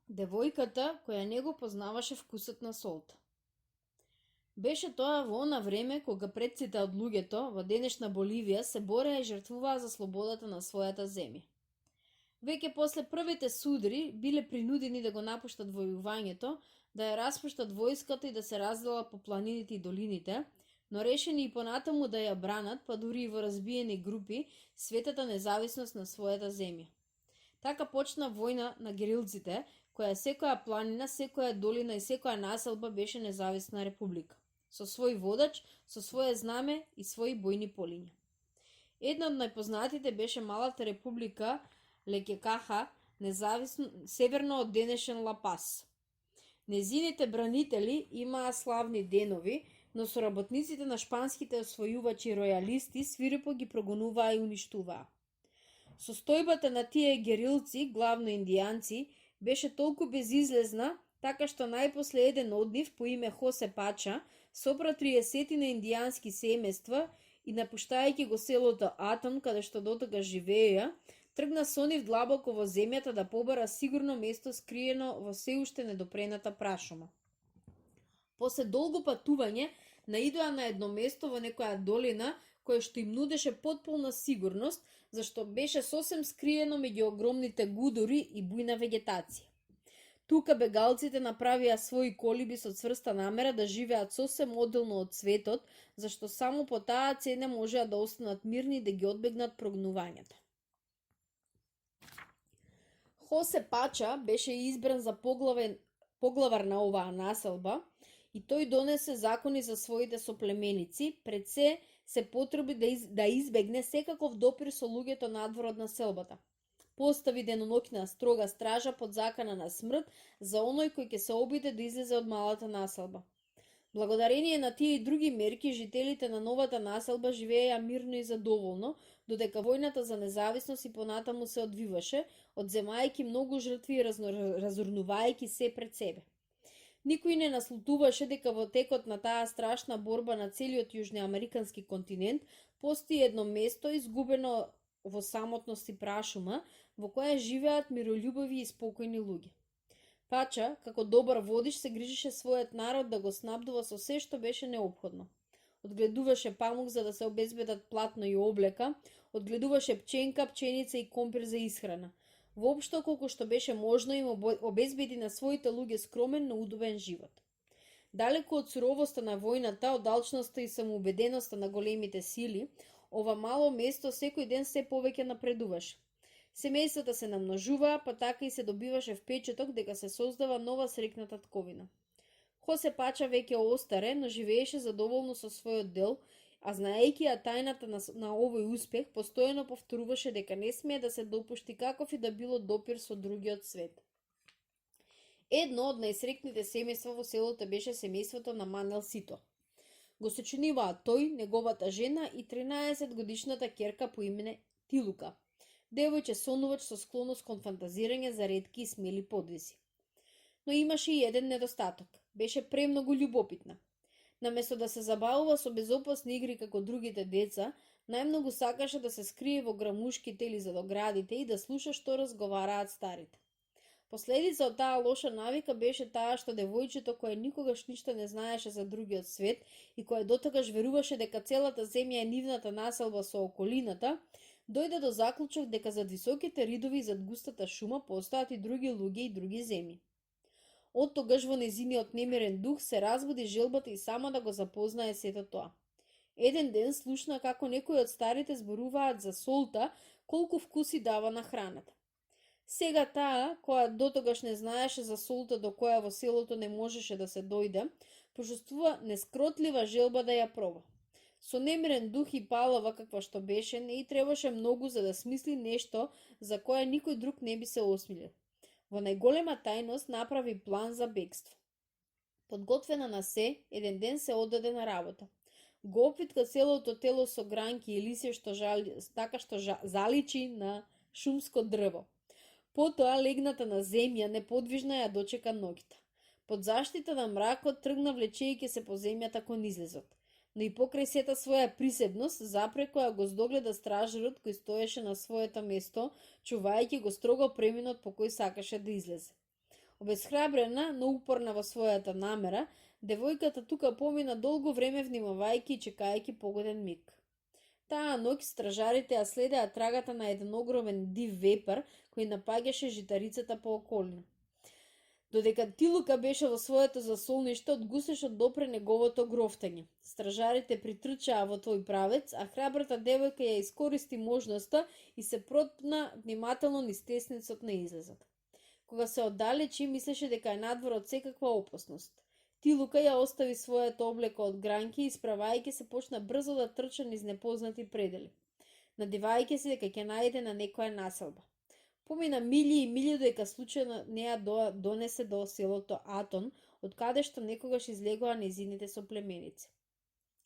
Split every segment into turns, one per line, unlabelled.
Девојката која не го познаваше вкусот на солта. Беше тоа во она време кога предците од луѓето во денешна Боливија се бореа и жртвуваа за слободата на својата земја. Веќе после првите судри биле принудени да го напуштат војувањето, да ја распуштат војската и да се разделат по планините и долините, но решени и понатаму да ја бранат, па дури и во разбиени групи, светата независност на својата земја. Така почна војна на герилците, која секоја планина, секоја долина и секоја населба беше независна република, со свој водач, со свое знаме и своји бојни полиња. Една од најпознатите беше малата република Лекекаха, независно северно од денешен Ла Пас. Незините бранители имаа славни денови, но соработниците на шпанските освојувачи ројалисти свирепо ги прогонуваа и уништуваа. Состојбата на тие герилци, главно индијанци, беше толку безизлезна, така што најпосле еден од нив по име Хосе Пача собра 30 на индијански семејства и напуштајќи го селото Атон, каде што дотога живееја, тргна со нив длабоко во земјата да побара сигурно место скриено во се уште недопрената прашума. После долго патување, наидоа на едно место во некоја долина, кое што им нудеше потполна сигурност, зашто беше сосем скриено меѓу огромните гудури и бујна вегетација. Тука бегалците направија своји колиби со цврста намера да живеат сосем одделно од светот, зашто само по таа цена можеа да останат мирни и да ги одбегнат прогнувањата. Хосе Пача беше избран за поглавар на оваа населба и тој донесе закони за своите соплеменици, пред се потреби да избегне секаков допир со луѓето надвор од населбата. Постави деноноќна строга стража под закана на смрт за оној кој ќе се обиде да излезе од малата населба. Благодарение на тие и други мерки, жителите на новата населба живееја мирно и задоволно, додека војната за независност и понатаму се одвиваше, одземајќи многу жртви и разурнувајќи се пред себе. Никој не наслутуваше дека во текот на таа страшна борба на целиот јужноамерикански континент постои едно место изгубено во самотност и прашума, во која живеат мирољубиви и спокојни луѓе. Пача, како добар водиш, се грижеше својот народ да го снабдува со се што беше неопходно. Одгледуваше памук за да се обезбедат платно и облека, одгледуваше пченка, пченица и компир за исхрана. Воопшто колку што беше можно им обезбеди на своите луѓе скромен, но удобен живот. Далеку од суровоста на војната, од алчноста и самоубеденоста на големите сили, ова мало место секој ден се повеќе напредуваше. Семејствата се намножуваа, па така и се добиваше впечаток дека се создава нова срекна татковина. Хосе Пача веќе остарен, но живееше задоволно со својот дел, а знаејќи ја тајната на овој успех, постојано повторуваше дека не смее да се допушти каков и да било допир со другиот свет. Едно од најсрекните семејства во селото беше семејството на Манел Сито. Го сочиниваа тој, неговата жена и 13 годишната ќерка по име Тилука, девојче сонувач со склоност кон фантазирање за ретки и смели подвизи. Но имаше и еден недостаток. Беше премногу љубопитна. Наместо да се забавува со безопасни игри како другите деца, најмногу сакаше да се скрие во грамушките или зад оградите и да слуша што разговараат старите. Последица од таа лоша навика беше таа што девојчето кое никогаш ништо не знаеше за другиот свет и кое дотогаш веруваше дека целата земја е нивната населба со околината, дојде до заклучок дека зад високите ридови и зад густата шума постојат и други луѓе и други земји. Од тогаш во незиниот немирен дух се разбуди желбата и сама да го запознае сето тоа. Еден ден слушна како некои од старите зборуваат за солта, колку вкуси дава на храната. Сега таа, која дотогаш не знаеше за солта до која во селото не можеше да се дојде, почувствува нескротлива желба да ја проба. Со немирен дух и палава каква што беше, не и требаше многу за да смисли нешто за кое никој друг не би се осмилил. Во најголема тајност направи план за бегство. Подготвена на се, еден ден се оддаде на работа. Го опвитка целото тело со гранки и лисе така што заличи на шумско дрво. Потоа легната на земја неподвижна ја дочека ноќта. Под заштита на мракот тргна влечејќи се по земјата кон излезот. Но и покрај сета своја присебност, запреко ја го здогледа стражарот кој стоеше на своето место, чувајќи го строго преминот по кој сакаше да излезе. Обесхрабрена, но упорна во својата намера, девојката тука помина долго време внимавајќи и чекајќи погоден миг. Таа ноќ стражарите ја следеа трагата на еден огромен див вепар кој напаѓаше житарицата по околина. Додека Тилука беше во своето засолниште, од гусешот допре неговото грофтање. Стражарите притрчаа во тој правец, а храбрата девојка ја искористи можноста и се протпна внимателно низ тесницот на излезот. Кога се оддалечи, мислеше дека е надвор од секаква опасност. Тилука ја остави својата облека од гранки и справајќи се почна брзо да трча низ непознати предели, надевајќи се дека ќе најде на некоја населба. Помина милји и милји додека случајно не ја донесе до селото Атон, од каде што некогаш излегоа нејзините соплеменици.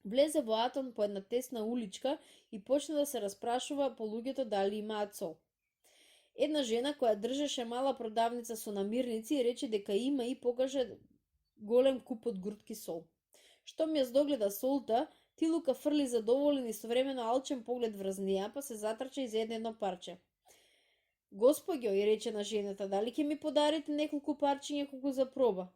Влезе во Атон по една тесна уличка и почна да се распрашува по луѓето дали имаат сол. Една жена која држеше мала продавница со намирници рече дека има и покаже голем куп од грудки сол. Штом ја здогледа солта, Тилука фрли задоволен и современо алчен поглед врз неа, па се затрча и зеде едно парче. Господјо, и рече на жената, дали ќе ми подарите неколку парчиња колку за проба?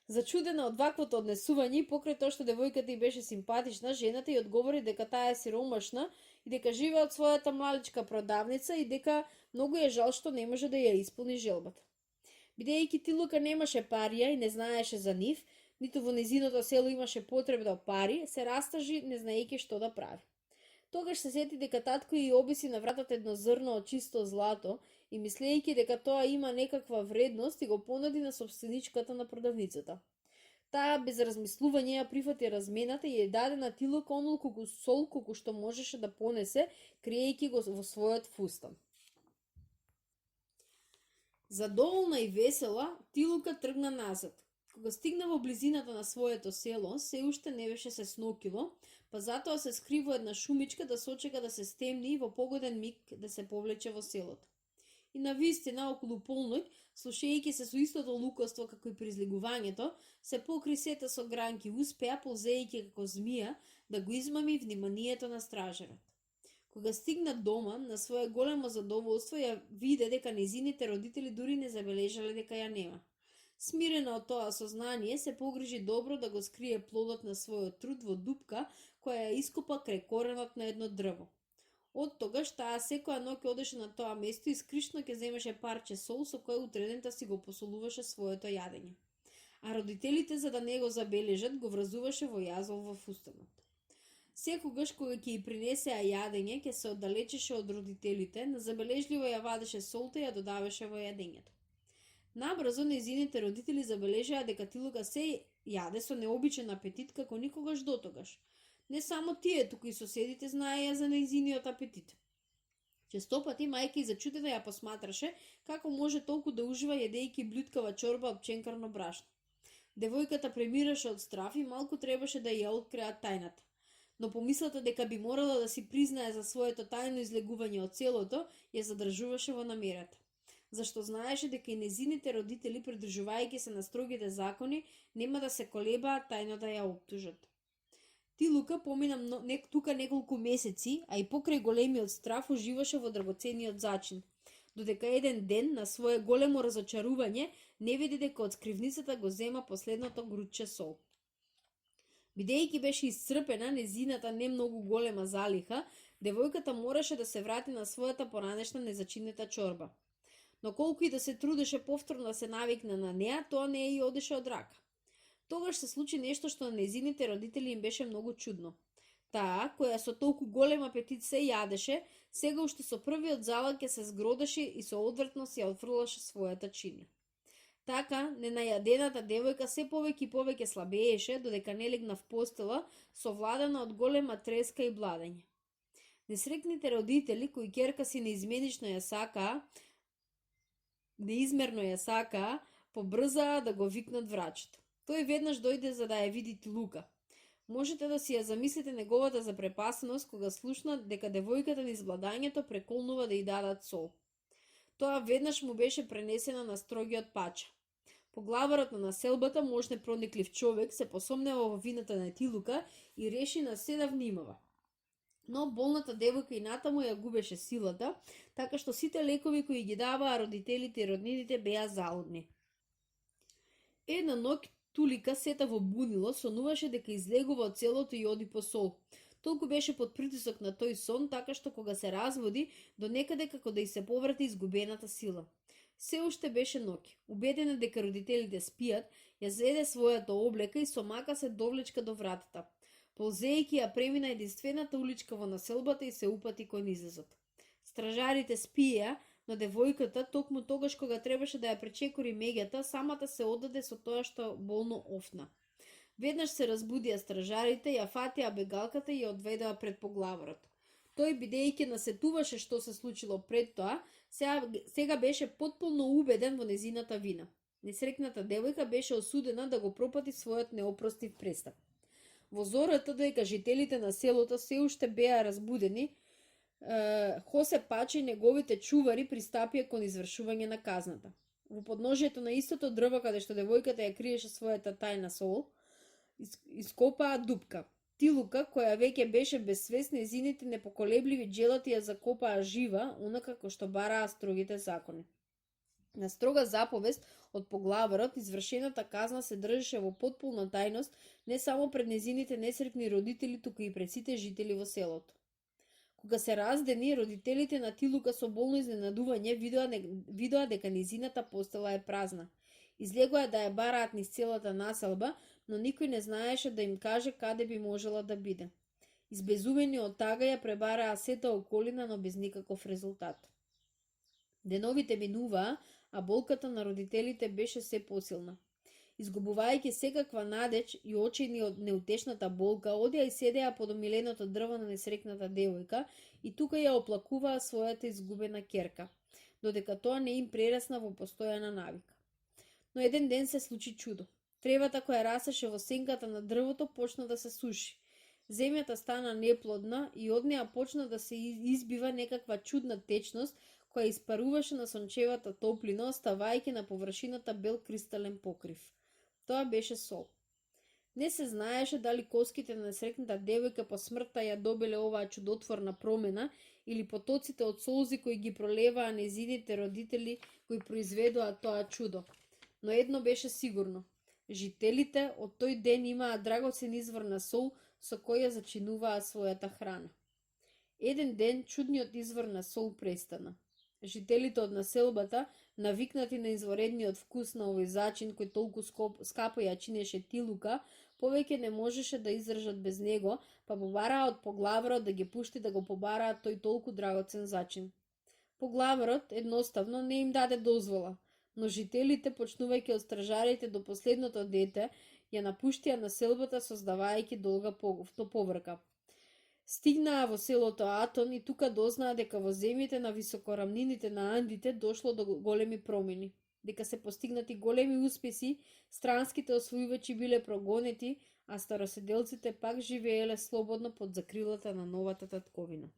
Зачудена од ваквото однесување и покрај тоа што девојката и беше симпатична, жената ја одговори дека таа е сиромашна и дека живее од својата маличка продавница и дека многу е жал што не може да ја исполни желбата. Бидејќи Тилука немаше парија и не знаеше за нив, ниту во незиното село имаше потреба од пари, се растажи не знаејќи што да прави. Тогаш се сети дека татко и обиси на вратата едно зрно од чисто злато и мислејќи дека тоа има некаква вредност и го понуди на собственичката на продавницата. Таа без размислување ја прифати размената и ја даде на Тилука онолку сол колку што можеше да понесе, криејќи го во својот фустан. Задоволна и весела, Тилука тргна назад. Кога стигна во близината на своето село, се уште не беше се снокило, па затоа се скри во една шумичка да сочека да се стемни и во погоден миг да се повлече во селото. И навистина, околу полноќ, слушајќи се со истото лукавство како и при излегувањето, се покри сета со гранки, успеа, ползејќи како змија, да го измами вниманието на стражерот. Кога стигна дома, на свое големо задоволство ја виде дека нејзините родители дури не забележале дека ја нема. Смирена од тоа сознание, се погрижи добро да го скрие плодот на својот труд во дупка која ја ископа крај коренот на едно дрво. Од тогаш таа секоја ноќ одеше на тоа место и скришно ќе земеше парче сол со кој утредента си го посолуваше своето јадење. А родителите, за да не го забележат, го врзуваше во јазол во фустанот. Секогаш кога ќе ја принесеа јадење, ќе се оддалечеше од родителите, незабележливо ја вадеше солта и ја додаваше во јадењето. Набрзо нејзините родители забележаа дека Тилука се јаде со необичен апетит како никогаш дотогаш. Не само тие, туку и соседите знаеја за нејзиниот апетит. Честопати мајка и зачудена ја посматраше како може толку да ужива јадејќи блюткава чорба од пченкарно брашно. Девојката премираше од страф и малку требаше да ја откријат тајната. Но помислата дека би морала да си признае за своето тајно излегување од селото, ја задржуваше во намерата. Зашто знаеше дека и нејзините родители, придржувајќи се на строгите закони, нема да се колебаат тајно да ја оптужат. Тилука помина тука неколку месеци, а и покрај големиот страф уживаше во драгоцениот зачин, додека еден ден, на свое големо разочарување, не види дека од скривницата го зема последното грудче сол. Бидејќи беше исцрпена нејзината не многу голема залиха, девојката мораше да се врати на својата поранешна незачинета чорба. Но колку и да се трудеше повторно да се навикне на неа, тоа не ја одеше од рака. Тогаш се случи нешто што на нејзините родители им беше многу чудно. Таа, која со толку голем апетит се јадеше, сега уште со првиот залак ќе се згродеше и со одвратност ја отфрлаше својата чинја. Така, ненајадената девојка се повеќе и повеќе слабееше, додека не легна в постела, совладана од голема треска и бладење. Несрекните родители, кои ќерка си неизмерно ја сакаа, побрзаа да го викнат врачот. Тој веднаш дојде за да ја види Тилука. Можете да си ја замислите неговата запрепасеност кога слушна дека девојката низ бладањето преколнува да ја дадат сол. Тоа веднаш му беше пренесено на строгиот пача. Поглаварот на населбата, можне прониклив човек, се посомнева во вината на Тилука и реши на се да внимава. Но болната девојка и натаму ја губеше силата, така што сите лекови кои ги даваа родителите и роднините беа залудни. Една ноќ Тулика сета во бунило, сонуваше дека излегува од селото и оди по сол. Толку беше под притисок на тој сон, така што кога се разводи, до некаде како да й се поврати изгубената сила. Се уште беше ноќ. Убедена дека родителите спијат, ја зеде својата облека и со мака се довлечка до вратата. Ползејќи ја премина единствената уличка во населбата и се упати кон излезот. Стражарите спиеа, но девојката, токму тогаш кога требаше да ја пречекори меѓата, самата се оддаде со тоа што болно офна. Веднаш се разбудија стражарите, ја фатија бегалката и ја одведоа пред поглаварот. Тој, бидејќи насетуваше што се случило пред тоа, сега беше потполно убеден во незината вина. Несрекната девојка беше осудена да го пропати својот неопростив престап. Во зората, додека жителите на селото се уште беа разбудени, Хосе Пача и неговите чувари пристапија кон извршување на казната. Во подножието на истото дрво каде што девојката ја криеше својата тајна сол, ископаа дупка. Тилука, која веќе беше без свест, незините непоколебливи джелати ја закопаа жива, онака како што бараа строгите закони. На строга заповест од поглаварот, извршената казна се држеше во потполна тајност не само пред незините несретни родители, туку и пред сите жители во селото. Кога се раздени, родителите на Тилука со болно изненадување видоа дека низината постела е празна. Излегоа да ја бараат низ целата населба, но никој не знаеше да им каже каде би можела да биде. Избезумени од тага ја пребараа сета околина, но без никаков резултат. Деновите минуваа, а болката на родителите беше се посилна. Изгубувајќи секаква надеж и очени од неутешната болка, одеа и седеа под омиленото дрво на несрекната девојка и тука ја оплакуваа својата изгубена ќерка, додека тоа не им прерасна во постојана навика. Но еден ден се случи чудо. Тревата која расеше во сенката на дрвото почна да се суши. Земјата стана неплодна и од неа почна да се избива некаква чудна течност која испаруваше на сончевата топлина, оставајќи на површината бел кристален покрив. Тоа беше сол. Не се знаеше дали коските на несрекната девојка по смртта ја добиле оваа чудотворна промена или потоците од солзи кои ги пролеваа незините родители кои произведоа тоа чудо. Но едно беше сигурно. Жителите од тој ден имаа драгоцен извор на сол со кој ја зачинуваа својата храна. Еден ден чудниот извор на сол престана. Жителите од населбата, навикнати на изворедниот вкус на овој зачин кој толку скапо ја чинеше Тилука, повеќе не можеше да издржат без него, па побараа од поглаварот да ги пушти да го побараат тој толку драгоцен зачин. Поглаварот едноставно не им даде дозвола, но жителите, почнувајќи од стражарите до последното дете, ја напуштија населбата создавајќи долга поврка. Стигнаа во селото Атон и тука дознаа дека во земјите на високорамнините на Андите дошло до големи промени. Дека се постигнати големи успеси, странските освојувачи биле прогонети, а староседелците пак живееле слободно под закрилата на новата татковина.